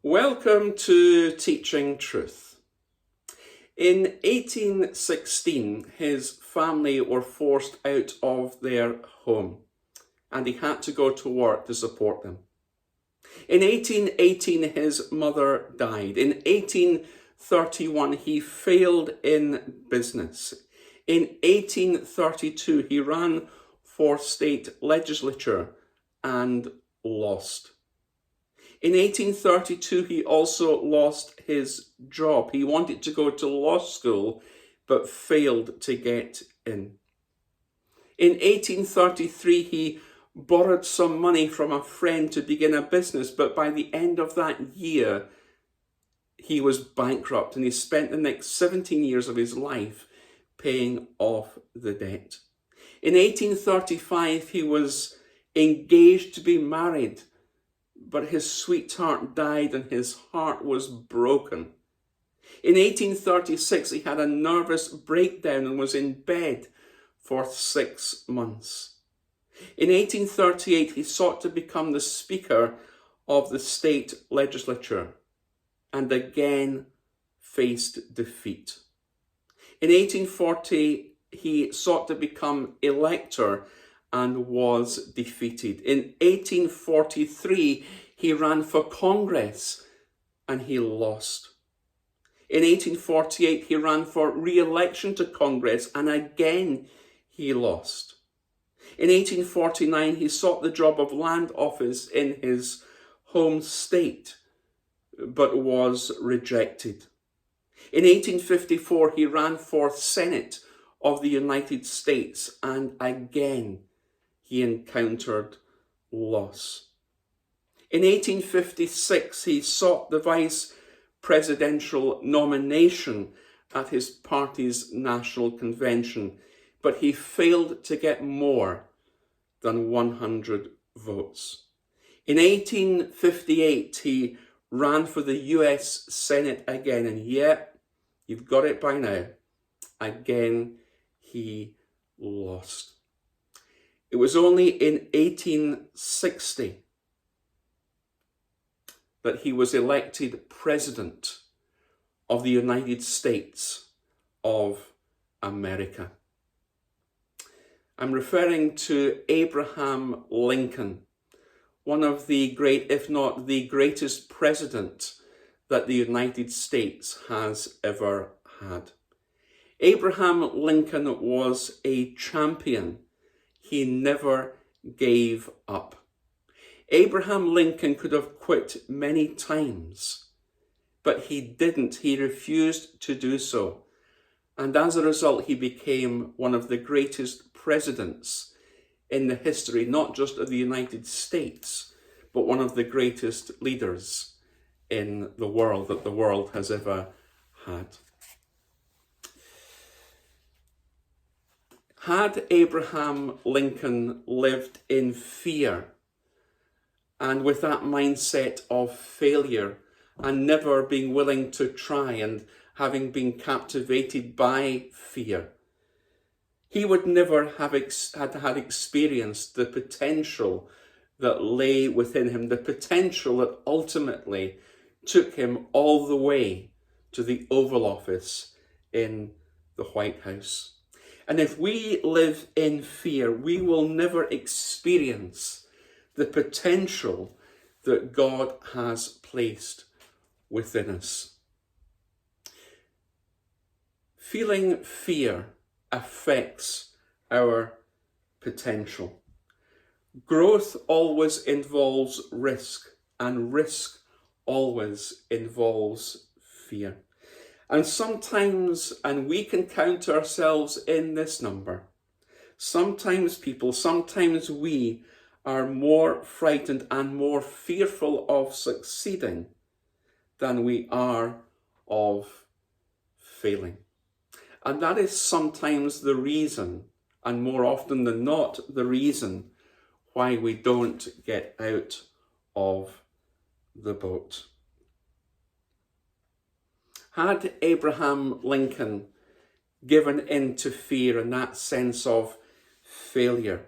Welcome to Teaching Truth. In 1816, his family were forced out of their home and he had to go to work to support them. In 1818, his mother died. In 1831, he failed in business. In 1832, he ran for state legislature and lost. In 1832, he also lost his job. He wanted to go to law school, but failed to get in. In 1833, he borrowed some money from a friend to begin a business, but by the end of that year, he was bankrupt and he spent the next 17 years of his life paying off the debt. In 1835, he was engaged to be married, but his sweetheart died and his heart was broken. In 1836, he had a nervous breakdown and was in bed for 6 months. In 1838, he sought to become the Speaker of the state legislature and again faced defeat. In 1840, he sought to become elector and was defeated. In 1843, he ran for Congress and he lost. In 1848, he ran for re-election to Congress and again he lost. In 1849, he sought the job of land office in his home state, but was rejected. In 1854, he ran for Senate of the United States, and again he encountered loss. In 1856, he sought the vice presidential nomination at his party's national convention, but he failed to get more than 100 votes. In 1858, he ran for the US Senate again, and yet, you've got it by now, again he lost. It was only in 1860 that he was elected President of the United States of America. I'm referring to Abraham Lincoln, one of the great, if not the greatest president that the United States has ever had. Abraham Lincoln was a champion. He never gave up. Abraham Lincoln could have quit many times, but he didn't. He refused to do so. And as a result, he became one of the greatest presidents in the history, not just of the United States, but one of the greatest leaders in the world that the world has ever had. Had Abraham Lincoln lived in fear and with that mindset of failure and never being willing to try and having been captivated by fear, he would never have had experienced the potential that lay within him, the potential that ultimately took him all the way to the Oval Office in the White House. And if we live in fear, we will never experience the potential that God has placed within us. Feeling fear affects our potential. Growth always involves risk, and risk always involves fear. And sometimes, and we can count ourselves in this number, sometimes we are more frightened and more fearful of succeeding than we are of failing. And that is sometimes the reason, and more often than not, the reason why we don't get out of the boat. Had Abraham Lincoln given in to fear and that sense of failure,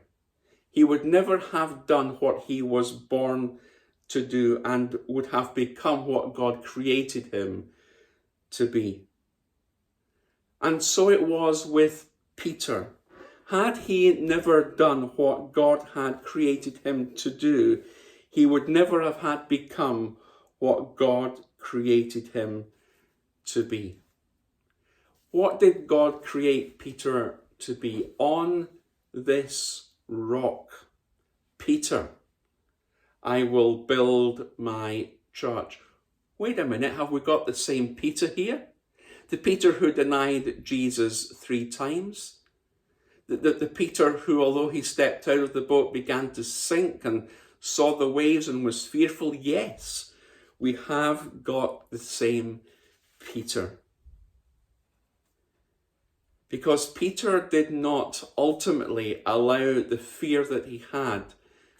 he would never have done what he was born to do and would have become what God created him to be. And so it was with Peter. Had he never done what God had created him to do, he would never have had become what God created him to be. What did God create Peter to be? On this rock, Peter, I will build my church. Wait a minute, have we got the same Peter here? The Peter who denied Jesus 3 times? The Peter who, although he stepped out of the boat, began to sink and saw the waves and was fearful? Yes, we have got the same Peter. Because Peter did not ultimately allow the fear that he had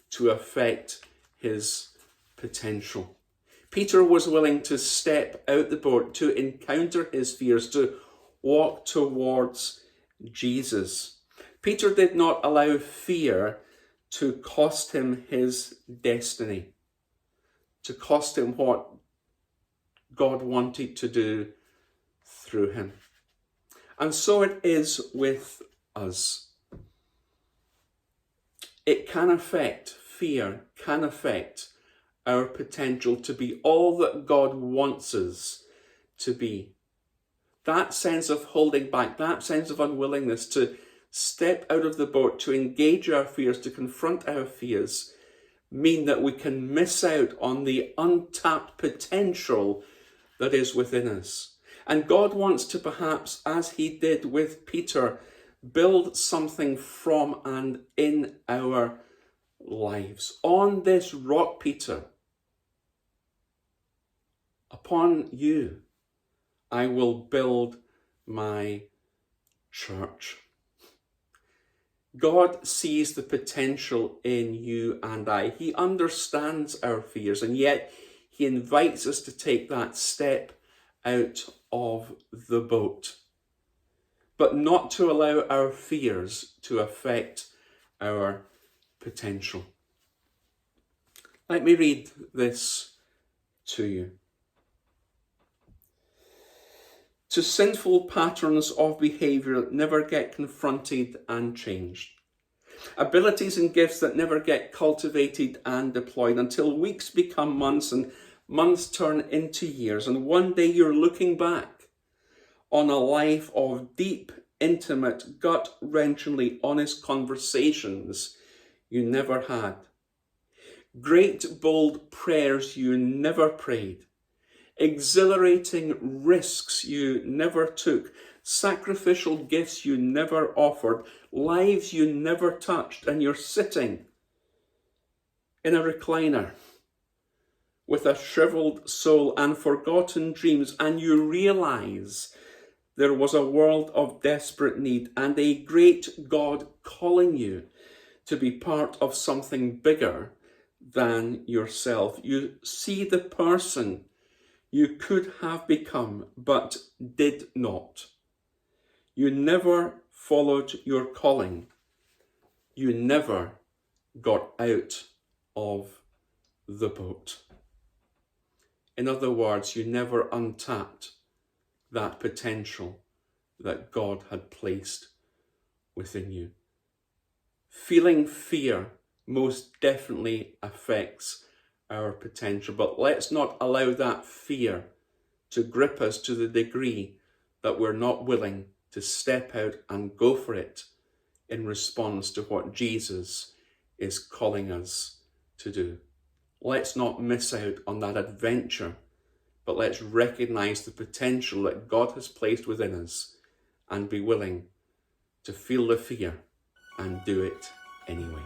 to affect his potential. Peter was willing to step out the boat, to encounter his fears, to walk towards Jesus. Peter did not allow fear to cost him his destiny, to cost him what God wanted to do through him. And so it is with us. Fear can affect our potential to be all that God wants us to be. That sense of holding back, that sense of unwillingness to step out of the boat, to engage our fears, to confront our fears, mean that we can miss out on the untapped potential that is within us. And God wants to, perhaps, as he did with Peter, build something from and in our lives. On this rock, Peter, upon you, I will build my church. God sees the potential in you and I. He understands our fears, and yet he invites us to take that step out of the boat, but not to allow our fears to affect our potential. Let me read this to you. To sinful patterns of behaviour that never get confronted and changed. Abilities and gifts that never get cultivated and deployed until weeks become months and months turn into years. And one day you're looking back on a life of deep, intimate, gut-wrenchingly honest conversations you never had. Great, bold prayers you never prayed. Exhilarating risks you never took, sacrificial gifts you never offered, lives you never touched, and you're sitting in a recliner with a shriveled soul and forgotten dreams, and you realize there was a world of desperate need and a great God calling you to be part of something bigger than yourself. You see the person you could have become, but did not. You never followed your calling. You never got out of the boat. In other words, you never untapped that potential that God had placed within you. Feeling fear most definitely affects our potential, but let's not allow that fear to grip us to the degree that we're not willing to step out and go for it in response to what Jesus is calling us to do. Let's not miss out on that adventure, but let's recognize the potential that God has placed within us and be willing to feel the fear and do it anyway.